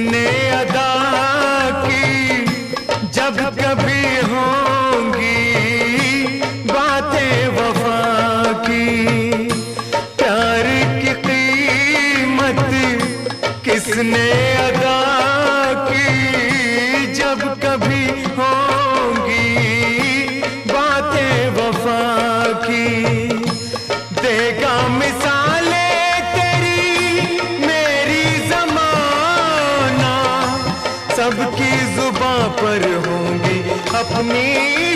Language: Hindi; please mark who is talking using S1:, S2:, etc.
S1: किसने अदा की जब कभी होंगी बातें वफा की। प्यार की कीमत किसने अदा की जब कभी होंगी बातें वफा की। देगा मिसालें तेरी मेरी ज़माना, सबकी जुबां पर होंगी अपनी